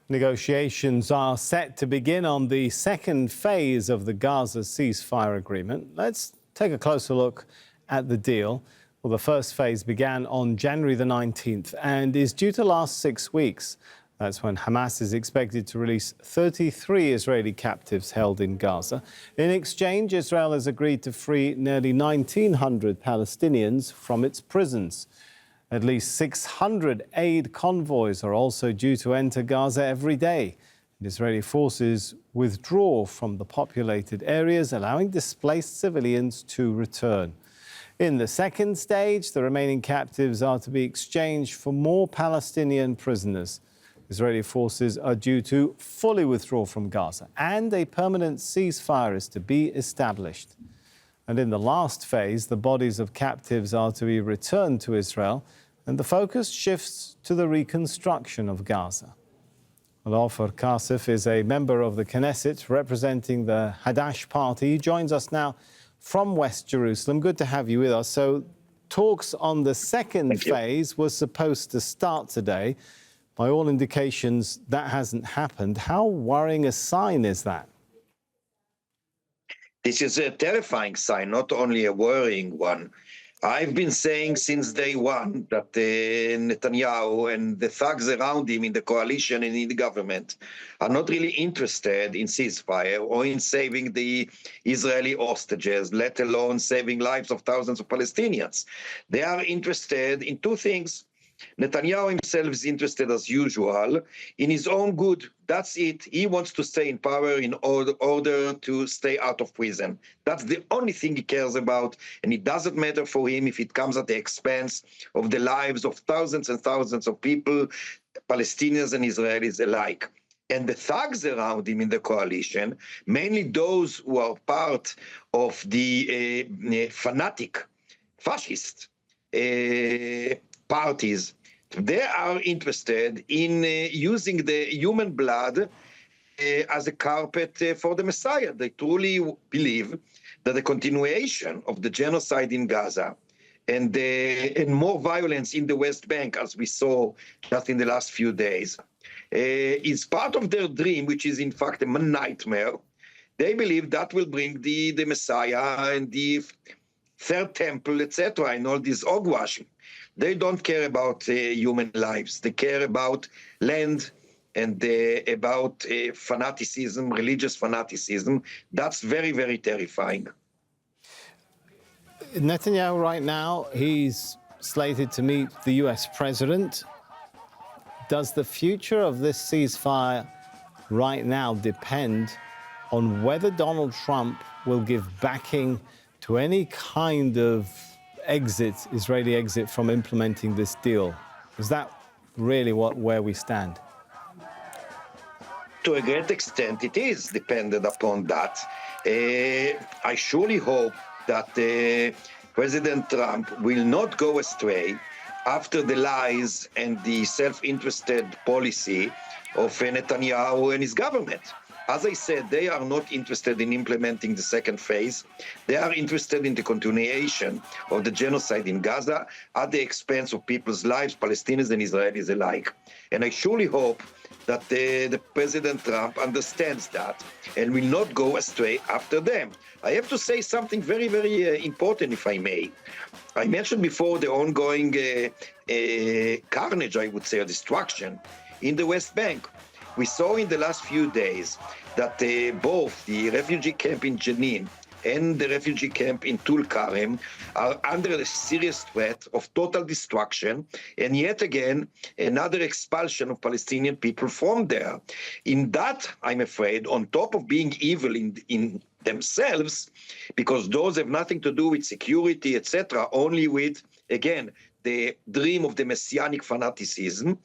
Negotiations are set to begin on the second phase of the Gaza ceasefire agreement. Let's take a closer look at the deal. Well, the first phase began on January the 19th and is due to last 6 weeks. That's when Hamas is expected to release 33 Israeli captives held in Gaza. In exchange, Israel has agreed to free nearly 1,900 Palestinians from its prisons. At least 600 aid convoys are also due to enter Gaza every day. Israeli forces withdraw from the populated areas, allowing displaced civilians to return. In the second stage, the remaining captives are to be exchanged for more Palestinian prisoners. Israeli forces are due to fully withdraw from Gaza, and a permanent ceasefire is to be established. And in the last phase, the bodies of captives are to be returned to Israel, and the focus shifts to the reconstruction of Gaza. Well, Ofer Cassif is a member of the Knesset representing the Hadash party. He joins us now from West Jerusalem. Good to have you with us. So talks on the second phase were supposed to start today. By all indications, that hasn't happened. How worrying a sign is that? This is a terrifying sign, not only a worrying one. I've been saying since day one that Netanyahu and the thugs around him in the coalition and in the government are not really interested in ceasefire or in saving the Israeli hostages, let alone saving lives of thousands of Palestinians. They are interested in two things. Netanyahu himself is interested, as usual, in his own good. That's it. He wants to stay in power in order to stay out of prison. That's the only thing he cares about, and it doesn't matter for him if it comes at the expense of the lives of thousands and thousands of people, Palestinians and Israelis alike. And the thugs around him in the coalition, mainly those who are part of the fanatic, fascist parties, they are interested in using the human blood as a carpet for the Messiah. They truly believe that the continuation of the genocide in Gaza and more violence in the West Bank, as we saw just in the last few days, is part of their dream, which is in fact a nightmare. They believe that will bring the Messiah and the third temple, etc., and all this hogwash. They don't care about human lives. They care about land and about fanaticism, religious fanaticism. That's very, very terrifying. Netanyahu right now, he's slated to meet the US president. Does the future of this ceasefire right now depend on whether Donald Trump will give backing to any kind of Israeli exit from implementing this deal? Is that really where we stand? To a great extent, it is dependent upon that. I surely hope that President Trump will not go astray after the lies and the self-interested policy of Netanyahu and his government. As I said, they are not interested in implementing the second phase. They are interested in the continuation of the genocide in Gaza at the expense of people's lives, Palestinians and Israelis alike. And I surely hope that the President Trump understands that and will not go astray after them. I have to say something very, very important, if I may. I mentioned before the ongoing carnage, I would say, or destruction in the West Bank. We saw in the last few days that both the refugee camp in Jenin and the refugee camp in Tulkarem are under a serious threat of total destruction, and yet again, another expulsion of Palestinian people from there. In that, I'm afraid, on top of being evil in themselves, because those have nothing to do with security, etc., only with, again, the dream of the messianic fanaticism.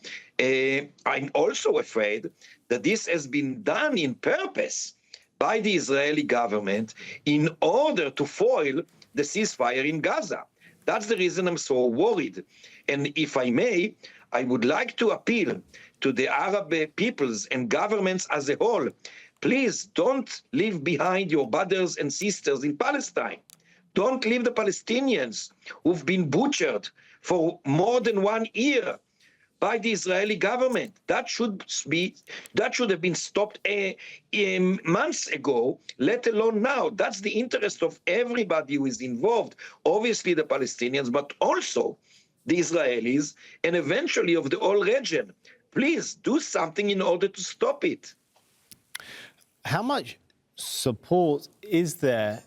I'm also afraid that this has been done in purpose by the Israeli government in order to foil the ceasefire in Gaza. That's the reason I'm so worried. And if I may, I would like to appeal to the Arab peoples and governments as a whole. Please don't leave behind your brothers and sisters in Palestine. Don't leave the Palestinians who've been butchered for more than 1 year. by the Israeli government. That should have been stopped months ago, let alone now. That's the interest of everybody who is involved, obviously the Palestinians, but also the Israelis, and eventually of the whole region. Please do something in order to stop it. How much support is there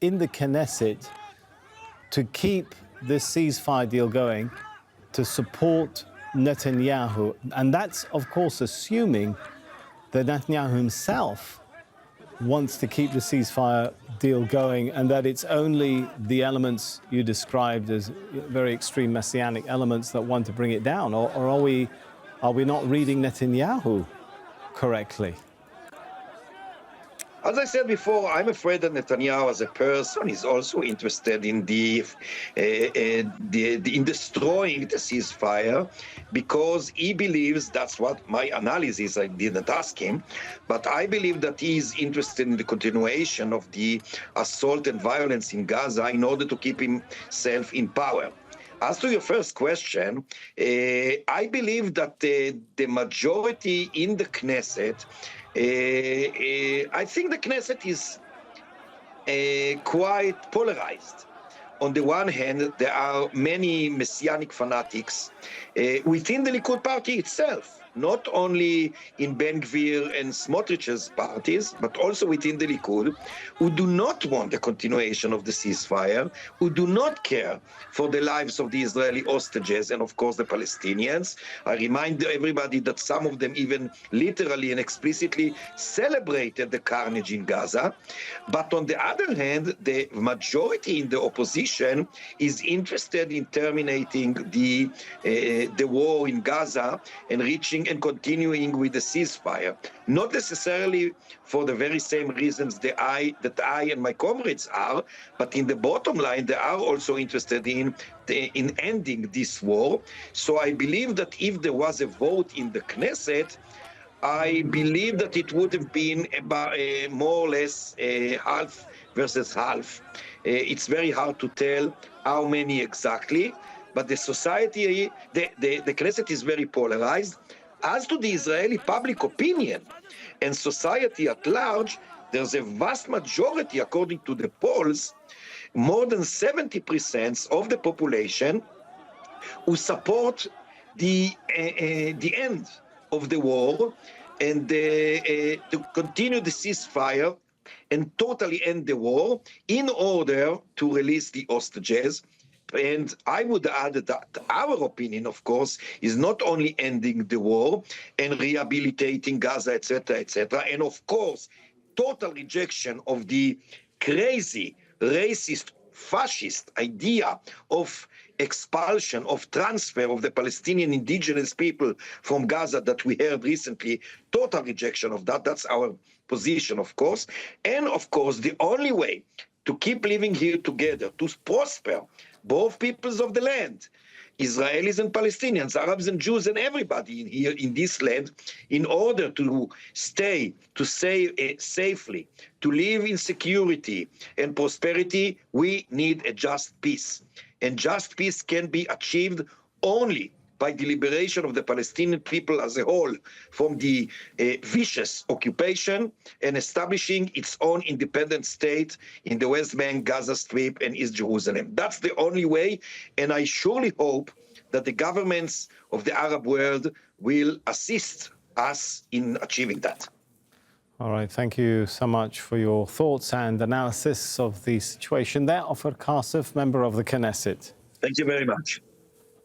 in the Knesset to keep this ceasefire deal going, to support Netanyahu? And that's, of course, assuming that Netanyahu himself wants to keep the ceasefire deal going and that it's only the elements you described as very extreme messianic elements that want to bring it down. Or are we not reading Netanyahu correctly? As I said before, I'm afraid that Netanyahu, as a person, is also interested in in destroying the ceasefire, because he believes, that's what my analysis. I didn't ask him, but I believe that he is interested in the continuation of the assault and violence in Gaza in order to keep himself in power. As to your first question, I believe that the majority in the Knesset, I think the Knesset is quite polarized. On the one hand, there are many messianic fanatics within the Likud party itself, not only in Ben Gvir and Smotrich's parties, but also within the Likud, who do not want the continuation of the ceasefire, who do not care for the lives of the Israeli hostages and, of course, the Palestinians. I remind everybody that some of them even literally and explicitly celebrated the carnage in Gaza. But on the other hand, the majority in the opposition is interested in terminating the war in Gaza and reaching and continuing with the ceasefire, not necessarily for the very same reasons that I and my comrades are, but in the bottom line, they are also interested in ending this war. So I believe that if there was a vote in the Knesset, I believe that it would have been about more or less half versus half. It's very hard to tell how many exactly, but the society, the Knesset is very polarized. As to the Israeli public opinion and society at large, there's a vast majority, according to the polls, more than 70% of the population who support the end of the war and to continue the ceasefire and totally end the war in order to release the hostages. And I would add that our opinion, of course, is not only ending the war and rehabilitating Gaza, etc., and of course, total rejection of the crazy, racist, fascist idea of expulsion, of transfer of the Palestinian indigenous people from Gaza that we heard recently. Total rejection of that. That's our position, of course. And of course, the only way to keep living here together, to prosper both peoples of the land, Israelis and Palestinians, Arabs and Jews, and everybody in here in this land, in order to stay safely, to live in security and prosperity, we need a just peace. And just peace can be achieved only by the liberation of the Palestinian people as a whole from the vicious occupation and establishing its own independent state in the West Bank, Gaza Strip, and East Jerusalem. That's the only way, and I surely hope that the governments of the Arab world will assist us in achieving that. All right, thank you so much for your thoughts and analysis of the situation there. Ofer Cassif, member of the Knesset. Thank you very much.